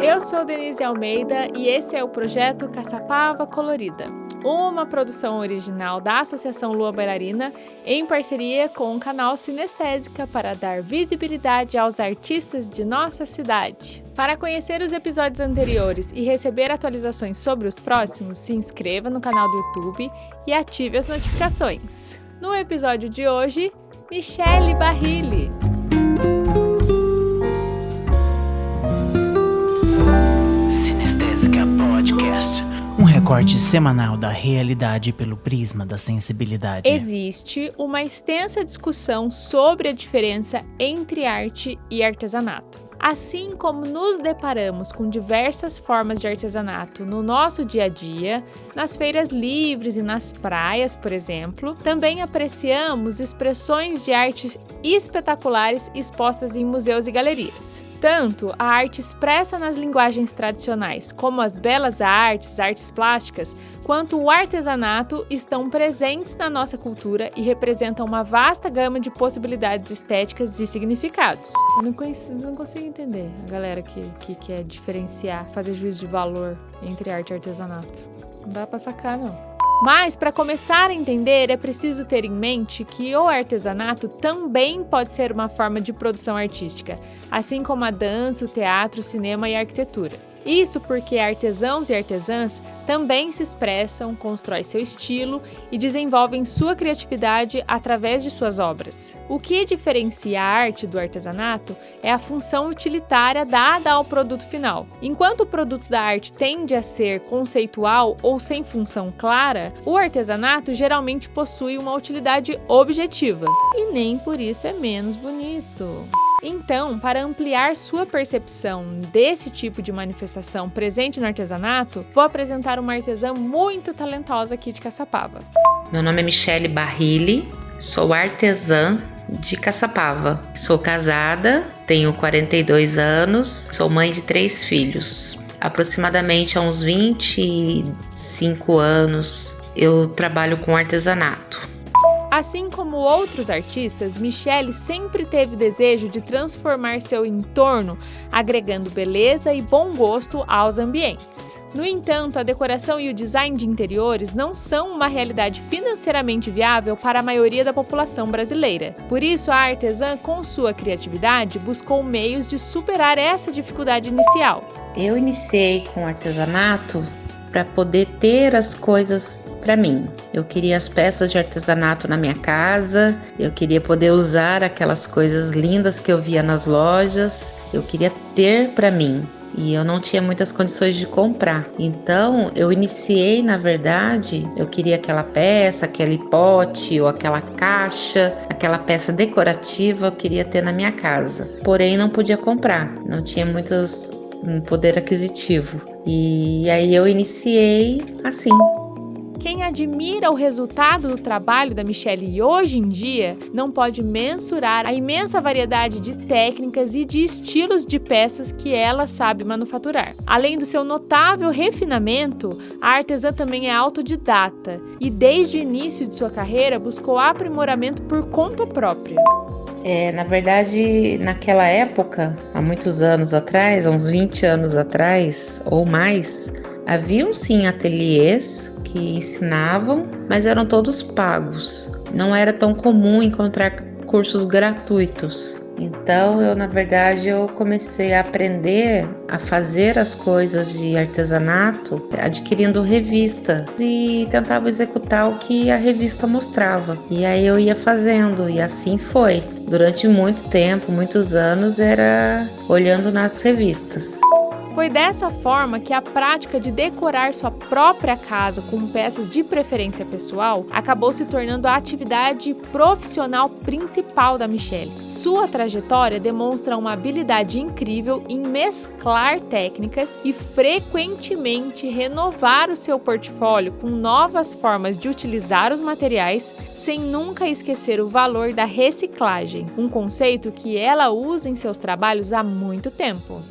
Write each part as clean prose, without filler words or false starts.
Eu sou Denise Almeida e esse é o projeto Caçapava Colorida, uma produção original da Associação Lua Bailarina em parceria com o canal Sinestésica para dar visibilidade aos artistas de nossa cidade. Para conhecer os episódios anteriores e receber atualizações sobre os próximos, se inscreva no canal do YouTube e ative as notificações. No episódio de hoje, Michele Barilli. Um recorte semanal da realidade pelo prisma da sensibilidade. Existe uma extensa discussão sobre a diferença entre arte e artesanato. Assim como nos deparamos com diversas formas de artesanato no nosso dia a dia, nas feiras livres e nas praias, por exemplo, também apreciamos expressões de arte espetaculares expostas em museus e galerias. Tanto a arte expressa nas linguagens tradicionais, como as belas artes plásticas, quanto o artesanato estão presentes na nossa cultura e representam uma vasta gama de possibilidades estéticas e significados. Eu não consigo entender a galera que quer diferenciar, fazer juízo de valor entre arte e artesanato. Não dá pra sacar, não. Mas, para começar a entender, é preciso ter em mente que o artesanato também pode ser uma forma de produção artística, assim como a dança, o teatro, o cinema e a arquitetura. Isso porque artesãos e artesãs também se expressam, constroem seu estilo e desenvolvem sua criatividade através de suas obras. O que diferencia a arte do artesanato é a função utilitária dada ao produto final. Enquanto o produto da arte tende a ser conceitual ou sem função clara, o artesanato geralmente possui uma utilidade objetiva. E nem por isso é menos bonito. Então, para ampliar sua percepção desse tipo de manifestação presente no artesanato, vou apresentar uma artesã muito talentosa aqui de Caçapava. Meu nome é Michele Barilli, sou artesã de Caçapava. Sou casada, tenho 42 anos, sou mãe de 3 filhos. Aproximadamente há uns 25 anos eu trabalho com artesanato. Assim como outros artistas, Michele sempre teve desejo de transformar seu entorno, agregando beleza e bom gosto aos ambientes. No entanto, a decoração e o design de interiores não são uma realidade financeiramente viável para a maioria da população brasileira. Por isso, a artesã, com sua criatividade, buscou meios de superar essa dificuldade inicial. Eu iniciei com artesanato para poder ter as coisas para mim. Eu queria as peças de artesanato na minha casa, eu queria poder usar aquelas coisas lindas que eu via nas lojas, eu queria ter para mim. E eu não tinha muitas condições de comprar. Então, eu iniciei, na verdade, eu queria aquela peça, aquele pote ou aquela caixa, aquela peça decorativa, eu queria ter na minha casa. Porém, não podia comprar, não tinha um poder aquisitivo. E aí eu iniciei assim. Quem admira o resultado do trabalho da Michele hoje em dia não pode mensurar a imensa variedade de técnicas e de estilos de peças que ela sabe manufaturar. Além do seu notável refinamento, a artesã também é autodidata e desde o início de sua carreira buscou aprimoramento por conta própria. Na verdade, naquela época, há muitos anos atrás, há uns 20 anos atrás ou mais, haviam sim ateliês que ensinavam, mas eram todos pagos. Não era tão comum encontrar cursos gratuitos. Então, eu comecei a aprender a fazer as coisas de artesanato adquirindo revista e tentava executar o que a revista mostrava. E aí eu ia fazendo e assim foi. Durante muito tempo, muitos anos, era olhando nas revistas. Foi dessa forma que a prática de decorar sua própria casa com peças de preferência pessoal acabou se tornando a atividade profissional principal da Michele. Sua trajetória demonstra uma habilidade incrível em mesclar técnicas e frequentemente renovar o seu portfólio com novas formas de utilizar os materiais, sem nunca esquecer o valor da reciclagem, um conceito que ela usa em seus trabalhos há muito tempo.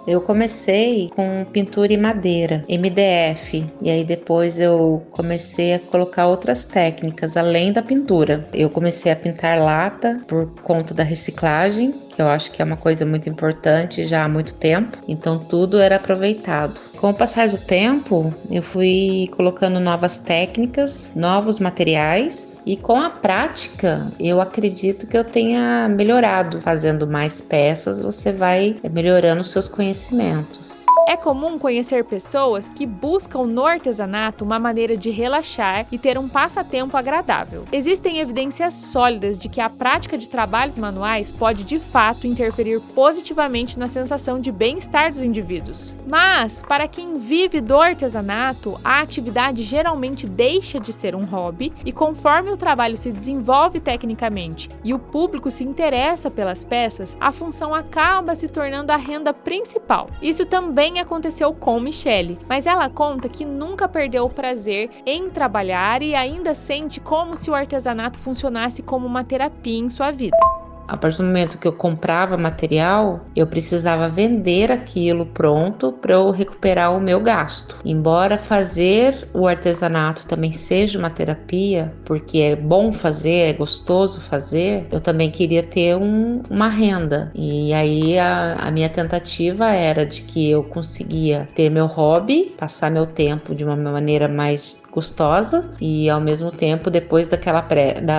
Eu comecei com pintura em madeira, MDF, e aí depois eu comecei a colocar outras técnicas além da pintura. Eu comecei a pintar lata por conta da reciclagem, que que eu acho que é uma coisa muito importante já há muito tempo, então tudo era aproveitado. Com o passar do tempo, eu fui colocando novas técnicas, novos materiais, e com a prática, eu acredito que eu tenha melhorado. Fazendo mais peças, você vai melhorando os seus conhecimentos. É comum conhecer pessoas que buscam no artesanato uma maneira de relaxar e ter um passatempo agradável. Existem evidências sólidas de que a prática de trabalhos manuais pode de fato interferir positivamente na sensação de bem-estar dos indivíduos. Mas, para quem vive do artesanato, a atividade geralmente deixa de ser um hobby e conforme o trabalho se desenvolve tecnicamente e o público se interessa pelas peças, a função acaba se tornando a renda principal. Isso também aconteceu com Michele, mas ela conta que nunca perdeu o prazer em trabalhar e ainda sente como se o artesanato funcionasse como uma terapia em sua vida. A partir do momento que eu comprava material, eu precisava vender aquilo pronto para eu recuperar o meu gasto. Embora fazer o artesanato também seja uma terapia, porque é bom fazer, é gostoso fazer, eu também queria ter uma renda. E aí a minha tentativa era de que eu conseguia ter meu hobby, passar meu tempo de uma maneira mais custosa e ao mesmo tempo, depois da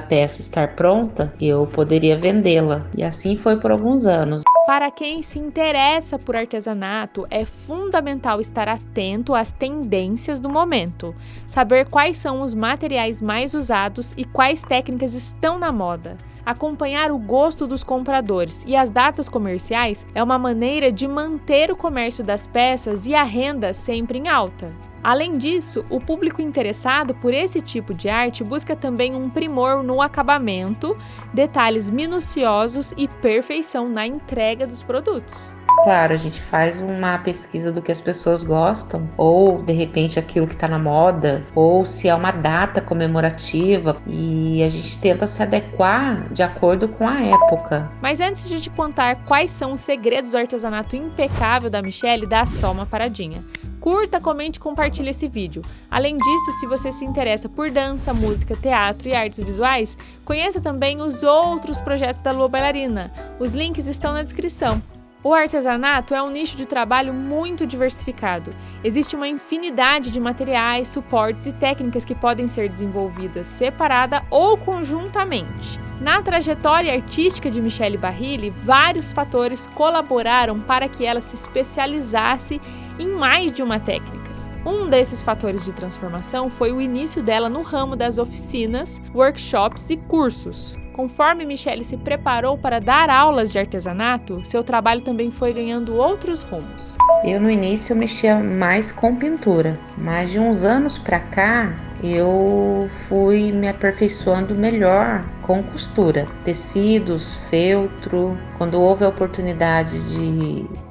peça estar pronta, eu poderia vendê-la. E assim foi por alguns anos. Para quem se interessa por artesanato, é fundamental estar atento às tendências do momento, saber quais são os materiais mais usados e quais técnicas estão na moda. Acompanhar o gosto dos compradores e as datas comerciais é uma maneira de manter o comércio das peças e a renda sempre em alta. Além disso, o público interessado por esse tipo de arte busca também um primor no acabamento, detalhes minuciosos e perfeição na entrega dos produtos. Claro, a gente faz uma pesquisa do que as pessoas gostam, ou de repente aquilo que está na moda, ou se é uma data comemorativa, e a gente tenta se adequar de acordo com a época. Mas antes de te contar quais são os segredos do artesanato impecável da Michele, dá só uma paradinha. Curta, comente e compartilhe esse vídeo. Além disso, se você se interessa por dança, música, teatro e artes visuais, conheça também os outros projetos da Lua Bailarina. Os links estão na descrição. O artesanato é um nicho de trabalho muito diversificado. Existe uma infinidade de materiais, suportes e técnicas que podem ser desenvolvidas separada ou conjuntamente. Na trajetória artística de Michele Barilli, vários fatores colaboraram para que ela se especializasse em mais de uma técnica. Um desses fatores de transformação foi o início dela no ramo das oficinas, workshops e cursos. Conforme Michele se preparou para dar aulas de artesanato, seu trabalho também foi ganhando outros rumos. Eu no início mexia mais com pintura, mas de uns anos para cá eu fui me aperfeiçoando melhor com costura, tecidos, feltro. Quando houve a oportunidade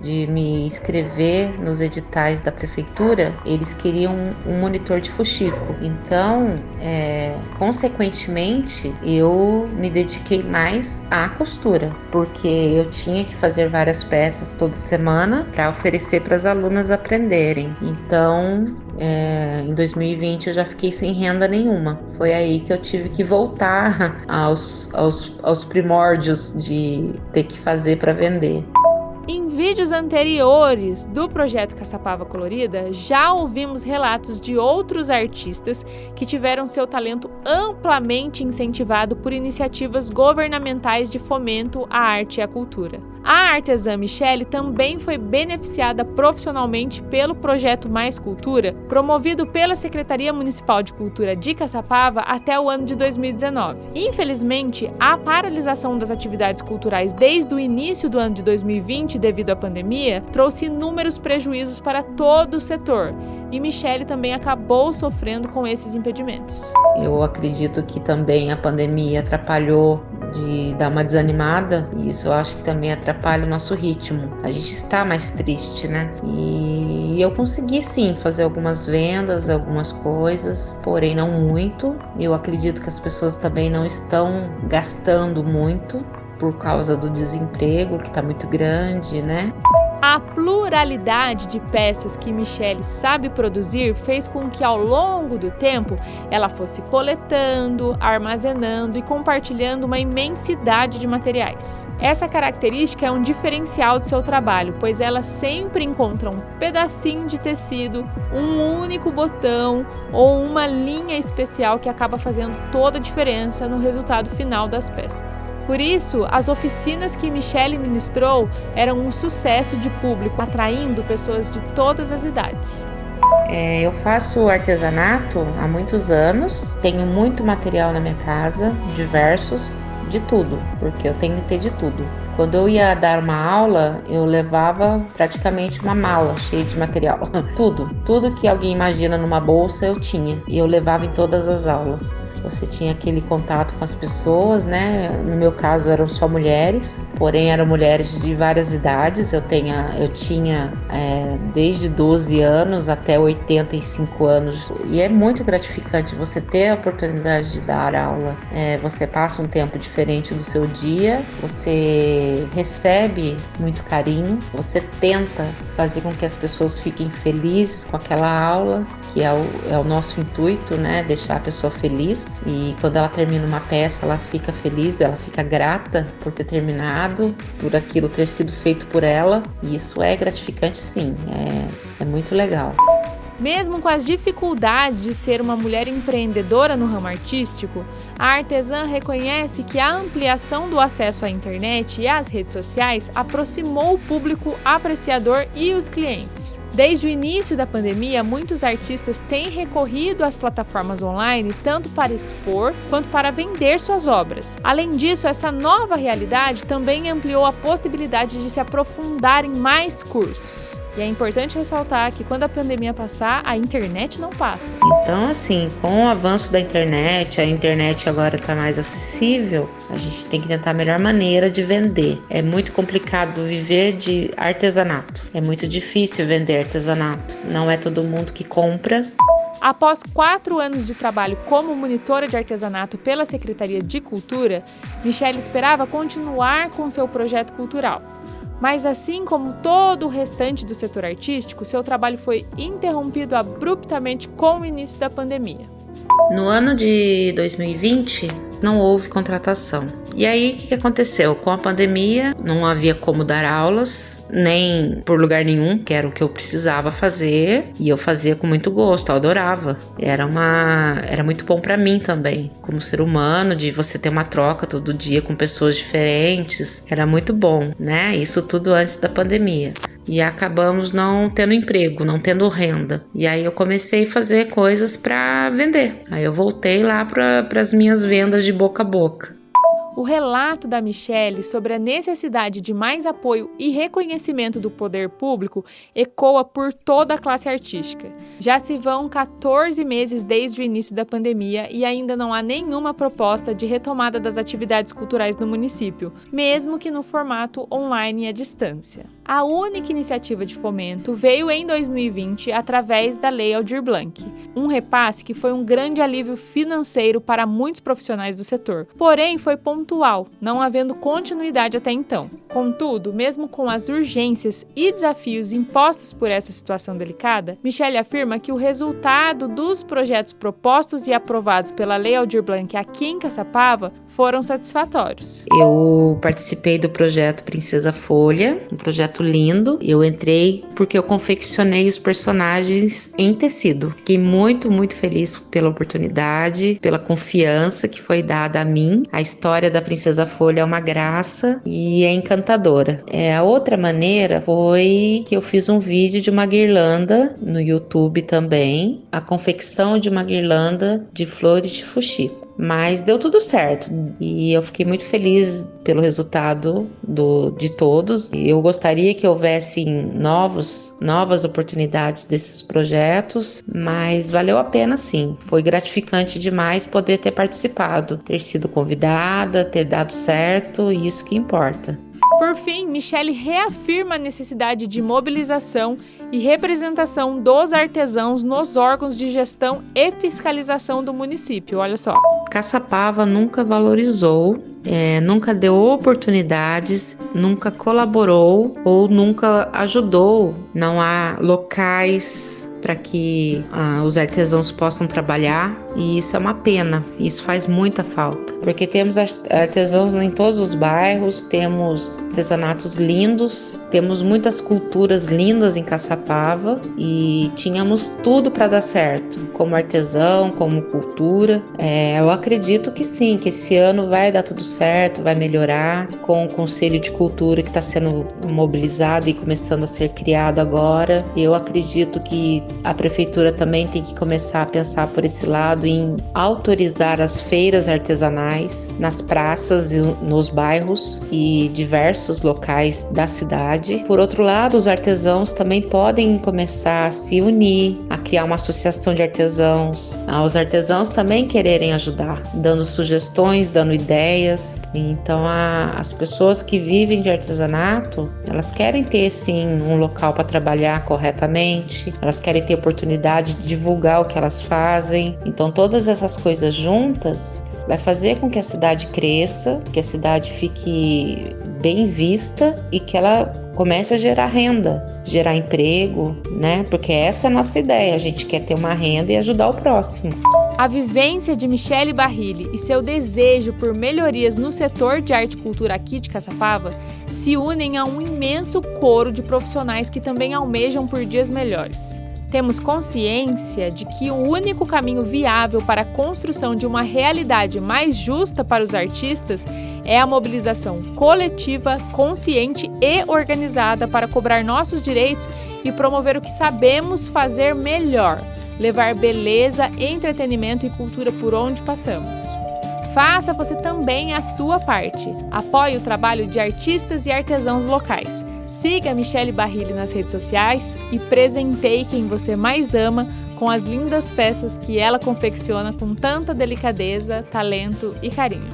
de me inscrever nos editais da prefeitura, eles queriam um monitor de fuxico. Então, consequentemente, eu me dediquei mais à costura, porque eu tinha que fazer várias peças toda semana para oferecer para as alunas aprenderem. Então, em 2020 eu já fiquei sem renda nenhuma. Foi aí que eu tive que voltar aos primórdios de ter que fazer para vender. Em vídeos anteriores do projeto Caçapava Colorida, já ouvimos relatos de outros artistas que tiveram seu talento amplamente incentivado por iniciativas governamentais de fomento à arte e à cultura. A artesã Michele também foi beneficiada profissionalmente pelo projeto Mais Cultura, promovido pela Secretaria Municipal de Cultura de Caçapava até o ano de 2019. Infelizmente, a paralisação das atividades culturais desde o início do ano de 2020, devido à pandemia, trouxe inúmeros prejuízos para todo o setor, e Michele também acabou sofrendo com esses impedimentos. Eu acredito que também a pandemia atrapalhou de dar uma desanimada, e isso eu acho que também atrapalha o nosso ritmo. A gente está mais triste, né? E eu consegui sim fazer algumas vendas, algumas coisas, porém não muito. Eu acredito que as pessoas também não estão gastando muito por causa do desemprego, que está muito grande, né? A A pluralidade de peças que Michele sabe produzir fez com que, ao longo do tempo, ela fosse coletando, armazenando e compartilhando uma imensidade de materiais. Essa característica é um diferencial de seu trabalho, pois ela sempre encontra um pedacinho de tecido, um único botão ou uma linha especial que acaba fazendo toda a diferença no resultado final das peças. Por isso, as oficinas que Michele ministrou eram um sucesso de público, atraindo pessoas de todas as idades. Eu faço artesanato há muitos anos, tenho muito material na minha casa, diversos, de tudo, porque eu tenho que ter de tudo. Quando eu ia dar uma aula, eu levava praticamente uma mala cheia de material. Tudo que alguém imagina numa bolsa eu tinha. E eu levava em todas as aulas. Você tinha aquele contato com as pessoas, né? No meu caso eram só mulheres, porém eram mulheres de várias idades. Eu tinha desde 12 anos até 85 anos. E é muito gratificante você ter a oportunidade de dar aula. Você passa um tempo diferente do seu dia, você recebe muito carinho, você tenta fazer com que as pessoas fiquem felizes com aquela aula, que é o nosso intuito, né? Deixar a pessoa feliz. E quando ela termina uma peça, ela fica feliz, ela fica grata por ter terminado, por aquilo ter sido feito por ela. E isso é gratificante, sim, é muito legal. Mesmo com as dificuldades de ser uma mulher empreendedora no ramo artístico, a artesã reconhece que a ampliação do acesso à internet e às redes sociais aproximou o público apreciador e os clientes. Desde o início da pandemia, muitos artistas têm recorrido às plataformas online tanto para expor quanto para vender suas obras. Além disso, essa nova realidade também ampliou a possibilidade de se aprofundar em mais cursos. E é importante ressaltar que quando a pandemia passar, a internet não passa. Então, assim, com o avanço da internet, a internet agora está mais acessível, a gente tem que tentar a melhor maneira de vender. É muito complicado viver de artesanato. É muito difícil vender artesanato. Não é todo mundo que compra. Após 4 anos de trabalho como monitora de artesanato pela Secretaria de Cultura, Michele esperava continuar com seu projeto cultural. Mas assim como todo o restante do setor artístico, seu trabalho foi interrompido abruptamente com o início da pandemia. No ano de 2020, não houve contratação. E aí, o que aconteceu? Com a pandemia, não havia como dar aulas, nem por lugar nenhum, que era o que eu precisava fazer, e eu fazia com muito gosto, eu adorava. Era muito bom para mim também, como ser humano, de você ter uma troca todo dia com pessoas diferentes, era muito bom, né? Isso tudo antes da pandemia. E acabamos não tendo emprego, não tendo renda. E aí eu comecei a fazer coisas para vender. Aí eu voltei lá para as minhas vendas de boca a boca. O relato da Michele sobre a necessidade de mais apoio e reconhecimento do poder público ecoa por toda a classe artística. Já se vão 14 meses desde o início da pandemia e ainda não há nenhuma proposta de retomada das atividades culturais no município, mesmo que no formato online e à distância. A única iniciativa de fomento veio em 2020 através da Lei Aldir Blanc, um repasse que foi um grande alívio financeiro para muitos profissionais do setor, porém foi pontual, não havendo continuidade até então. Contudo, mesmo com as urgências e desafios impostos por essa situação delicada, Michele afirma que o resultado dos projetos propostos e aprovados pela Lei Aldir Blanc aqui em Caçapava foram satisfatórios. Eu participei do projeto Princesa Folha, um projeto lindo. Eu entrei porque eu confeccionei os personagens em tecido. Fiquei muito, muito feliz pela oportunidade, pela confiança que foi dada a mim. A história da Princesa Folha é uma graça e é encantadora. A outra maneira foi que eu fiz um vídeo de uma guirlanda no YouTube também, a confecção de uma guirlanda de flores de fuxico. Mas deu tudo certo e eu fiquei muito feliz pelo resultado de todos. Eu gostaria que houvesse novas oportunidades desses projetos, mas valeu a pena sim. Foi gratificante demais poder ter participado, ter sido convidada, ter dado certo, e isso que importa. Por fim, Michele reafirma a necessidade de mobilização e representação dos artesãos nos órgãos de gestão e fiscalização do município. Olha só. Caçapava nunca valorizou nunca deu oportunidades, nunca colaborou ou nunca ajudou. Não há locais para que os artesãos possam trabalhar, e isso é uma pena, isso faz muita falta, porque temos artesãos em todos os bairros, temos artesanatos lindos, temos muitas culturas lindas em Caçapava e tínhamos tudo para dar certo, como artesão, como cultura. Eu acredito que sim, que esse ano vai dar tudo certo, vai melhorar, com o Conselho de Cultura que está sendo mobilizado e começando a ser criado agora. Eu acredito que a prefeitura também tem que começar a pensar por esse lado em autorizar as feiras artesanais nas praças e nos bairros e diversos locais da cidade. Por outro lado, os artesãos também podem começar a se unir, a criar uma associação de artesãos, os artesãos também quererem ajudar, dando sugestões, dando ideias. Então, as pessoas que vivem de artesanato, elas querem ter sim um local para trabalhar corretamente, elas querem ter oportunidade de divulgar o que elas fazem. Então, todas essas coisas juntas vai fazer com que a cidade cresça, que a cidade fique bem vista e que ela comece a gerar renda, gerar emprego, né? Porque essa é a nossa ideia, a gente quer ter uma renda e ajudar o próximo. A vivência de Michele Barilli e seu desejo por melhorias no setor de arte e cultura aqui de Caçapava se unem a um imenso coro de profissionais que também almejam por dias melhores. Temos consciência de que o único caminho viável para a construção de uma realidade mais justa para os artistas é a mobilização coletiva, consciente e organizada para cobrar nossos direitos e promover o que sabemos fazer melhor: levar beleza, entretenimento e cultura por onde passamos. Faça você também a sua parte. Apoie o trabalho de artistas e artesãos locais. Siga a Michele Barilli nas redes sociais e presenteie quem você mais ama com as lindas peças que ela confecciona com tanta delicadeza, talento e carinho.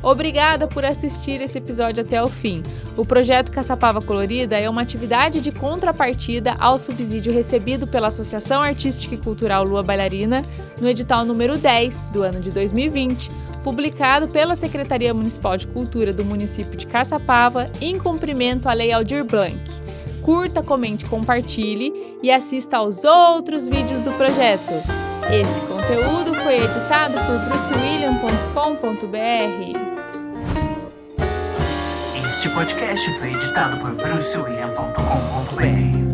Obrigada por assistir esse episódio até o fim. O projeto Caçapava Colorida é uma atividade de contrapartida ao subsídio recebido pela Associação Artística e Cultural Lua Bailarina no edital número 10 do ano de 2020, publicado pela Secretaria Municipal de Cultura do município de Caçapava, em cumprimento à Lei Aldir Blanc. Curta, comente, compartilhe e assista aos outros vídeos do projeto. Esse conteúdo foi editado por brucewilliam.com.br. Este podcast foi editado por brucewilliam.com.br.